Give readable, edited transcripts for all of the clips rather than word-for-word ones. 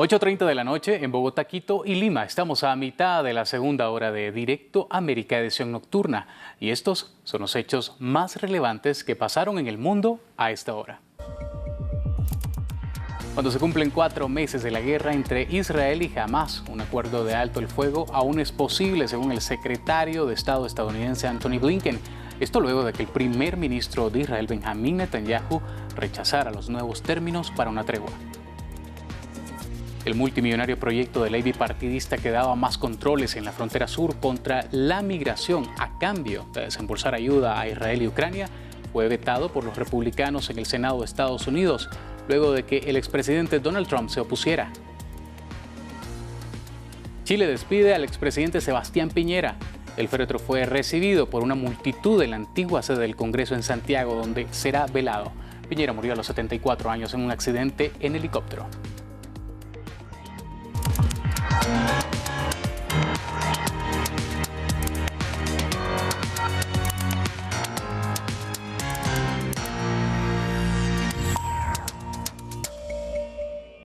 8:30 de la noche en Bogotá, Quito y Lima. Estamos a mitad de la segunda hora de Directo América edición nocturna. Y estos son los hechos más relevantes que pasaron en el mundo a esta hora. Cuando se cumplen 4 meses de la guerra entre Israel y Hamás, un acuerdo de alto el fuego aún es posible, según el secretario de Estado estadounidense Antony Blinken. Esto luego de que el primer ministro de Israel, Benjamín Netanyahu, rechazara los nuevos términos para una tregua. El multimillonario proyecto de ley bipartidista que daba más controles en la frontera sur contra la migración a cambio de desembolsar ayuda a Israel y Ucrania fue vetado por los republicanos en el Senado de Estados Unidos, luego de que el expresidente Donald Trump se opusiera. Chile despide al expresidente Sebastián Piñera. El féretro fue recibido por una multitud en la antigua sede del Congreso en Santiago, donde será velado. Piñera murió a los 74 años en un accidente en helicóptero.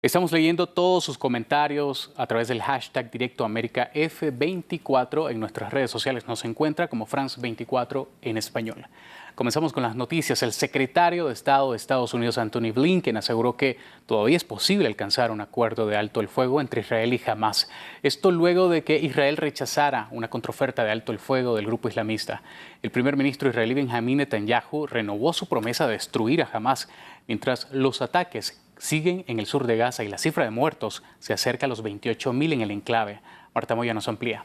Estamos leyendo todos sus comentarios a través del hashtag DirectoAmericaF24. En nuestras redes sociales nos encuentra como France24 en español. Comenzamos con las noticias. El secretario de Estado de Estados Unidos, Antony Blinken, aseguró que todavía es posible alcanzar un acuerdo de alto el fuego entre Israel y Hamás. Esto luego de que Israel rechazara una contraoferta de alto el fuego del grupo islamista. El primer ministro israelí Benjamín Netanyahu renovó su promesa de destruir a Hamás, mientras los ataques siguen en el sur de Gaza y la cifra de muertos se acerca a los 28.000 en el enclave. Marta Moya nos amplía.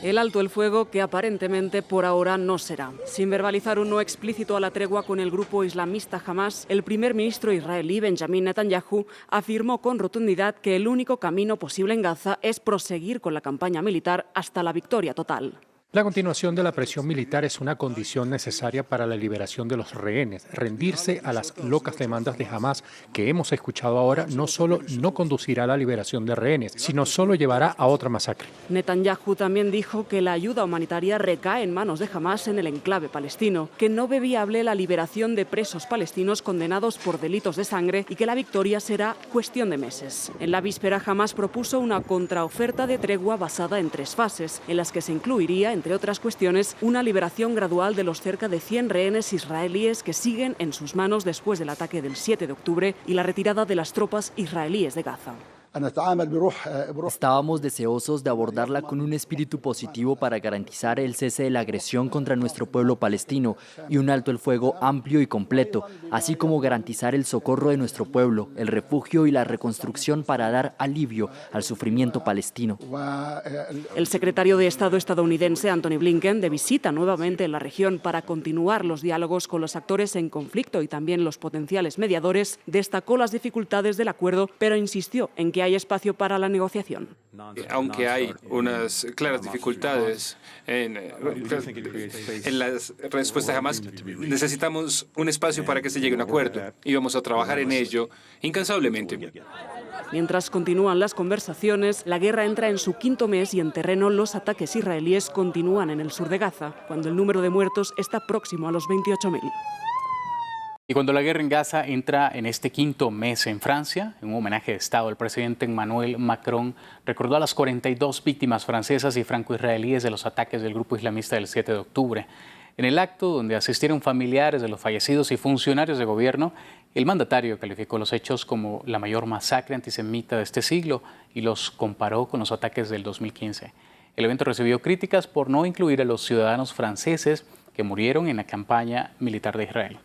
El alto el fuego que aparentemente por ahora no será. Sin verbalizar un no explícito a la tregua con el grupo islamista Hamás, el primer ministro israelí Benjamín Netanyahu afirmó con rotundidad que el único camino posible en Gaza es proseguir con la campaña militar hasta la victoria total. La continuación de la presión militar es una condición necesaria para la liberación de los rehenes. Rendirse a las locas demandas de Hamás que hemos escuchado ahora no solo no conducirá a la liberación de rehenes, sino solo llevará a otra masacre. Netanyahu también dijo que la ayuda humanitaria recae en manos de Hamás en el enclave palestino, que no ve viable la liberación de presos palestinos condenados por delitos de sangre y que la victoria será cuestión de meses. En la víspera, Hamás propuso una contraoferta de tregua basada en 3 fases, en las que se incluiría, entre otras cuestiones, una liberación gradual de los cerca de 100 rehenes israelíes que siguen en sus manos después del ataque del 7 de octubre y la retirada de las tropas israelíes de Gaza. Estábamos deseosos de abordarla con un espíritu positivo para garantizar el cese de la agresión contra nuestro pueblo palestino y un alto el fuego amplio y completo, así como garantizar el socorro de nuestro pueblo, el refugio y la reconstrucción para dar alivio al sufrimiento palestino. El secretario de Estado estadounidense Antony Blinken, de visita nuevamente en la región para continuar los diálogos con los actores en conflicto y también los potenciales mediadores, destacó las dificultades del acuerdo, pero insistió en que hay espacio para la negociación. Aunque hay unas claras dificultades en la respuesta a Hamás, necesitamos un espacio para que se llegue a un acuerdo y vamos a trabajar en ello incansablemente. Mientras continúan las conversaciones, la guerra entra en su 5º mes y en terreno los ataques israelíes continúan en el sur de Gaza, cuando el número de muertos está próximo a los 28.000. Y cuando la guerra en Gaza entra en este 5º mes en Francia, en un homenaje de Estado, el presidente Emmanuel Macron recordó a las 42 víctimas francesas y franco-israelíes de los ataques del grupo islamista del 7 de octubre. En el acto, donde asistieron familiares de los fallecidos y funcionarios de gobierno, el mandatario calificó los hechos como la mayor masacre antisemita de este siglo y los comparó con los ataques del 2015. El evento recibió críticas por no incluir a los ciudadanos franceses que murieron en la campaña militar de Israel.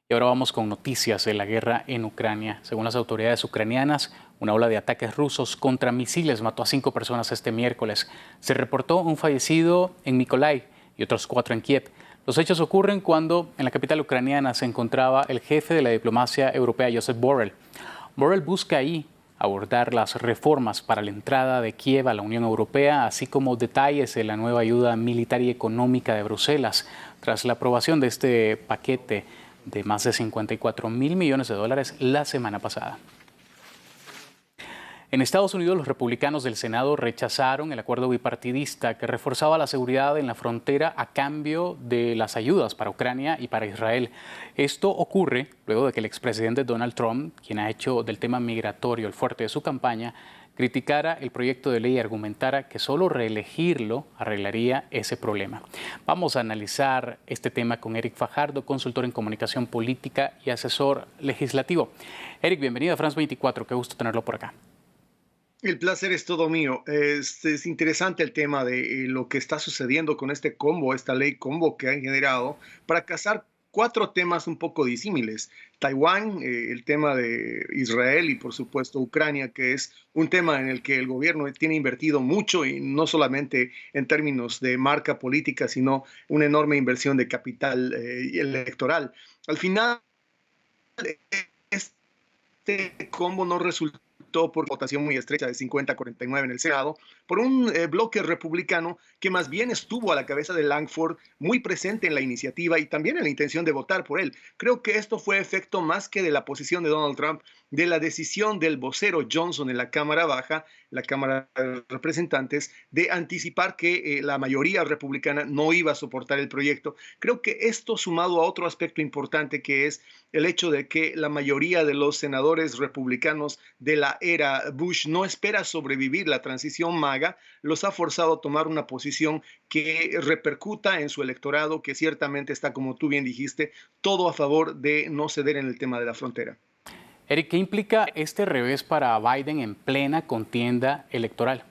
Y ahora vamos con noticias de la guerra en Ucrania. Según las autoridades ucranianas, una ola de ataques rusos contra misiles mató a 5 personas este miércoles. Se reportó un fallecido en Mykolaiv y otros 4 en Kiev. Los hechos ocurren cuando en la capital ucraniana se encontraba el jefe de la diplomacia europea, Josep Borrell. Borrell busca ahí abordar las reformas para la entrada de Kiev a la Unión Europea, así como detalles de la nueva ayuda militar y económica de Bruselas, tras la aprobación de este paquete de más de $54.000 millones la semana pasada. En Estados Unidos, los republicanos del Senado rechazaron el acuerdo bipartidista que reforzaba la seguridad en la frontera a cambio de las ayudas para Ucrania y para Israel. Esto ocurre luego de que el expresidente Donald Trump, quien ha hecho del tema migratorio el fuerte de su campaña, criticara el proyecto de ley y argumentara que solo reelegirlo arreglaría ese problema. Vamos a analizar este tema con Eric Fajardo, consultor en comunicación política y asesor legislativo. Eric, bienvenido a France 24, qué gusto tenerlo por acá. El placer es todo mío. Es interesante el tema de lo que está sucediendo con este combo, esta ley combo que han generado para casar cuatro temas un poco disímiles. Taiwán, el tema de Israel y por supuesto Ucrania, que es un tema en el que el gobierno tiene invertido mucho y no solamente en términos de marca política, sino una enorme inversión de capital electoral. Al final, este combo no resultó por votación muy estrecha de 50-49 en el Senado, por un bloque republicano que más bien estuvo a la cabeza de Langford, muy presente en la iniciativa y también en la intención de votar por él. Creo que esto fue efecto más que de la posición de Donald Trump, de la decisión del vocero Johnson en la Cámara Baja, la Cámara de Representantes, de anticipar que la mayoría republicana no iba a soportar el proyecto. Creo que esto, sumado a otro aspecto importante, que es el hecho de que la mayoría de los senadores republicanos de la era Bush no espera sobrevivir la transición MAGA, los ha forzado a tomar una posición que repercuta en su electorado, que ciertamente está, como tú bien dijiste, todo a favor de no ceder en el tema de la frontera. Eric, ¿qué implica este revés para Biden en plena contienda electoral?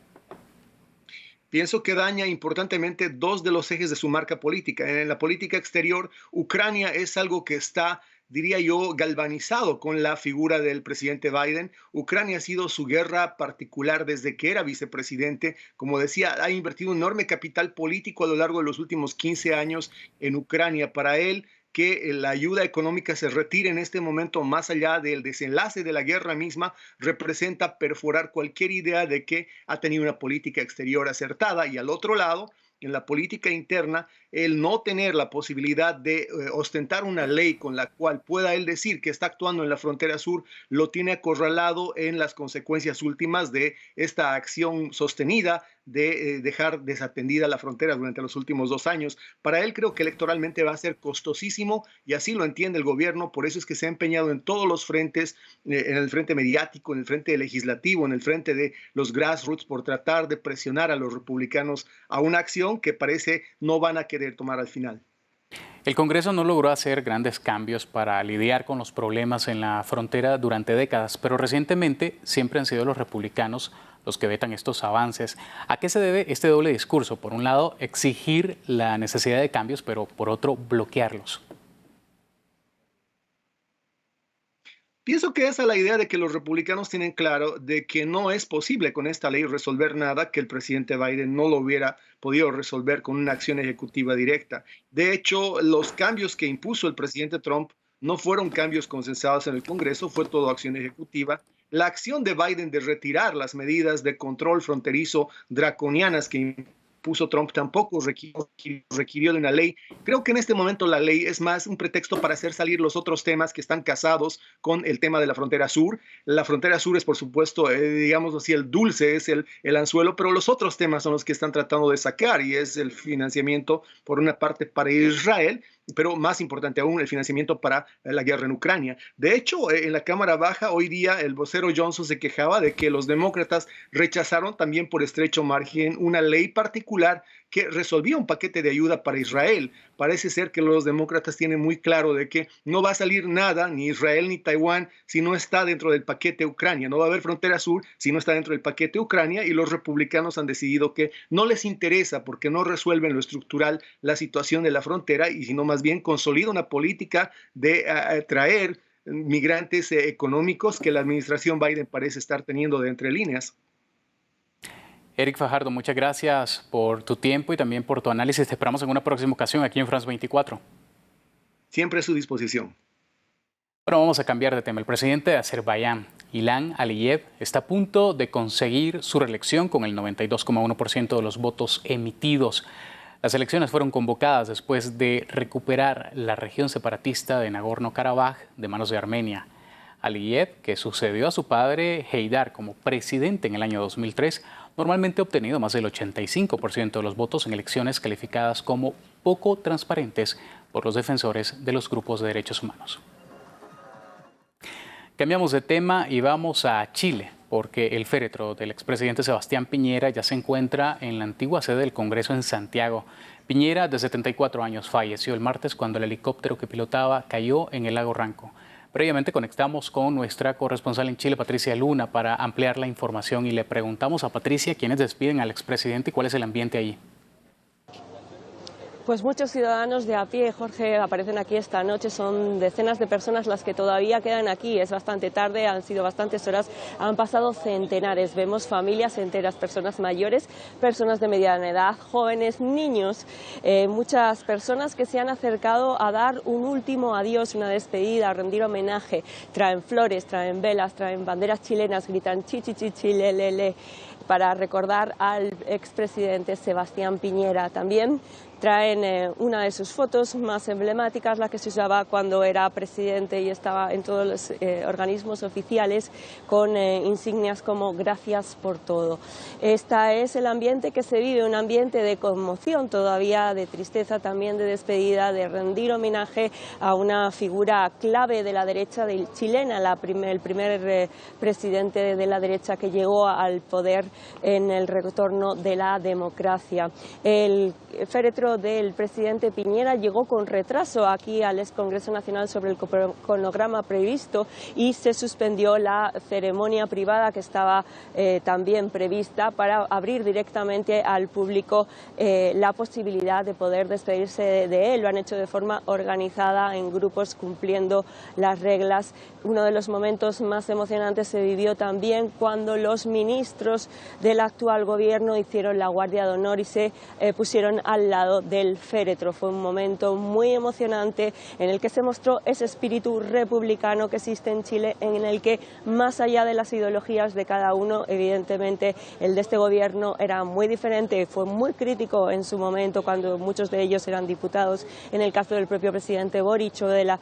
Pienso que daña importantemente dos de los ejes de su marca política. En la política exterior, Ucrania es algo que está, diría yo, galvanizado con la figura del presidente Biden. Ucrania ha sido su guerra particular desde que era vicepresidente. Como decía, ha invertido un enorme capital político a lo largo de los últimos 15 años en Ucrania. Para él, que la ayuda económica se retire en este momento más allá del desenlace de la guerra misma, representa perforar cualquier idea de que ha tenido una política exterior acertada. Y al otro lado, en la política interna, el no tener la posibilidad de ostentar una ley con la cual pueda él decir que está actuando en la frontera sur, lo tiene acorralado en las consecuencias últimas de esta acción sostenida de dejar desatendida la frontera durante los últimos 2 años. Para él creo que electoralmente va a ser costosísimo y así lo entiende el gobierno. Por eso es que se ha empeñado en todos los frentes, en el frente mediático, en el frente legislativo, en el frente de los grassroots, por tratar de presionar a los republicanos a una acción que parece no van a querer tomar al final. El Congreso no logró hacer grandes cambios para lidiar con los problemas en la frontera durante décadas, pero recientemente siempre han sido los republicanos los que vetan estos avances. ¿A qué se debe este doble discurso? Por un lado, exigir la necesidad de cambios, pero por otro, bloquearlos. Pienso que esa es la idea de que los republicanos tienen claro de que no es posible con esta ley resolver nada que el presidente Biden no lo hubiera podido resolver con una acción ejecutiva directa. De hecho, los cambios que impuso el presidente Trump no fueron cambios consensuados en el Congreso, fue todo acción ejecutiva. La acción de Biden de retirar las medidas de control fronterizo draconianas que puso Trump tampoco requirió de una ley. Creo que en este momento la ley es más un pretexto para hacer salir los otros temas que están casados con el tema de la frontera sur. La frontera sur es, por supuesto, digamos así, el dulce, es el anzuelo, pero los otros temas son los que están tratando de sacar y es el financiamiento, por una parte, para Israel, pero más importante aún, el financiamiento para la guerra en Ucrania. De hecho, en la Cámara Baja, hoy día, el vocero Johnson se quejaba de que los demócratas rechazaron también por estrecho margen una ley particular que resolvía un paquete de ayuda para Israel. Parece ser que los demócratas tienen muy claro de que no va a salir nada, ni Israel ni Taiwán, si no está dentro del paquete Ucrania. No va a haber frontera sur si no está dentro del paquete Ucrania, y los republicanos han decidido que no les interesa porque no resuelven lo estructural la situación de la frontera, y sino más bien consolida una política de traer migrantes económicos que la administración Biden parece estar teniendo de entre líneas. Eric Fajardo, muchas gracias por tu tiempo y también por tu análisis. Te esperamos en una próxima ocasión aquí en France 24. Siempre a su disposición. Bueno, vamos a cambiar de tema. El presidente de Azerbaiyán, Ilham Aliyev, está a punto de conseguir su reelección con el 92,1% de los votos emitidos. Las elecciones fueron convocadas después de recuperar la región separatista de Nagorno-Karabaj de manos de Armenia. Aliyev, que sucedió a su padre Heydar como presidente en el año 2003, normalmente ha obtenido más del 85% de los votos en elecciones calificadas como poco transparentes por los defensores de los grupos de derechos humanos. Cambiamos de tema y vamos a Chile, porque el féretro del expresidente Sebastián Piñera ya se encuentra en la antigua sede del Congreso en Santiago. Piñera, de 74 años, falleció el martes cuando el helicóptero que pilotaba cayó en el lago Ranco. Previamente conectamos con nuestra corresponsal en Chile, Patricia Luna, para ampliar la información y le preguntamos a Patricia quiénes despiden al expresidente y cuál es el ambiente allí. Pues muchos ciudadanos de a pie, Jorge, aparecen aquí esta noche. Son decenas de personas las que todavía quedan aquí. Es bastante tarde, han sido bastantes horas, han pasado centenares. Vemos familias enteras, personas mayores, personas de mediana edad, jóvenes, niños, muchas personas que se han acercado a dar un último adiós, una despedida, a rendir homenaje. Traen flores, traen velas, traen banderas chilenas, gritan chi, chi, chi, chi, le, le, para recordar al expresidente Sebastián Piñera. También traen una de sus fotos más emblemáticas, la que se usaba cuando era presidente y estaba en todos los organismos oficiales, con insignias como "Gracias por todo". Este es el ambiente que se vive, un ambiente de conmoción todavía, de tristeza, también de despedida, de rendir homenaje a una figura clave de la derecha chilena, el primer presidente de la derecha que llegó al poder en el retorno de la democracia. El féretro del presidente Piñera llegó con retraso aquí al ex Congreso Nacional sobre el cronograma previsto y se suspendió la ceremonia privada que estaba también prevista para abrir directamente al público la posibilidad de poder despedirse de él. Lo han hecho de forma organizada en grupos, cumpliendo las reglas. Uno de los momentos más emocionantes se vivió también cuando los ministros del actual gobierno hicieron la guardia de honor y se pusieron al lado del féretro. Fue un momento muy emocionante en el que se mostró ese espíritu republicano que existe en Chile, en el que, más allá de las ideologías de cada uno, evidentemente el de este gobierno era muy diferente, fue muy crítico en su momento cuando muchos de ellos eran diputados, en el caso del propio presidente Boric o de la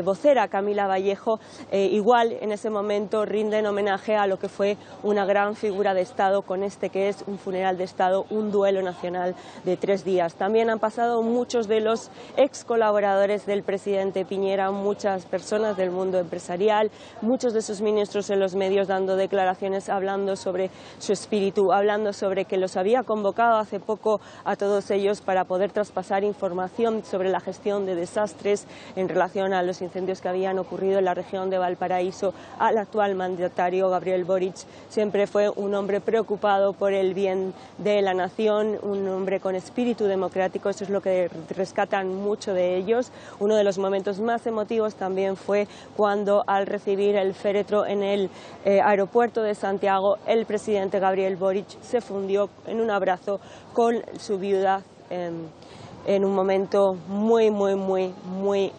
vocera Camila Vallejo. Igual en ese momento rinden homenaje a lo que fue una gran figura de Estado, con este que es un funeral de Estado, un duelo nacional de 3 días. También han pasado muchos de los ex colaboradores del presidente Piñera, muchas personas del mundo empresarial, muchos de sus ministros en los medios dando declaraciones, hablando sobre su espíritu, hablando sobre que los había convocado hace poco a todos ellos para poder traspasar información sobre la gestión de desastres en relación a los incendios que habían ocurrido en la región de Valparaíso. Al actual mandatario Gabriel Boric siempre fue un hombre preocupado por el bien de la nación, un hombre con espíritu democrático. Eso es lo que rescatan mucho de ellos. Uno de los momentos más emotivos también fue cuando, al recibir el féretro en el aeropuerto de Santiago, el presidente Gabriel Boric se fundió en un abrazo con su viuda en un momento muy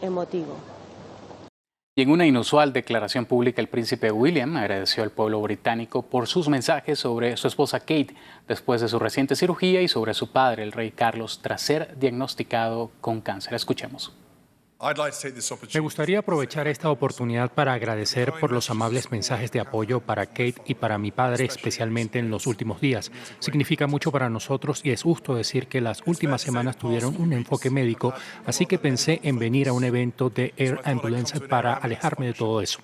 emotivo. Y en una inusual declaración pública, el príncipe William agradeció al pueblo británico por sus mensajes sobre su esposa Kate después de su reciente cirugía y sobre su padre, el rey Carlos, tras ser diagnosticado con cáncer. Escuchemos. Me gustaría aprovechar esta oportunidad para agradecer por los amables mensajes de apoyo para Kate y para mi padre, especialmente en los últimos días. Significa mucho para nosotros y es justo decir que las últimas semanas tuvieron un enfoque médico, así que pensé en venir a un evento de Air Ambulance para alejarme de todo eso.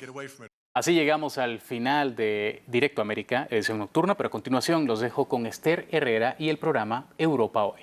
Así llegamos al final de Directo América, edición nocturna, pero a continuación los dejo con Esther Herrera y el programa Europa Hoy.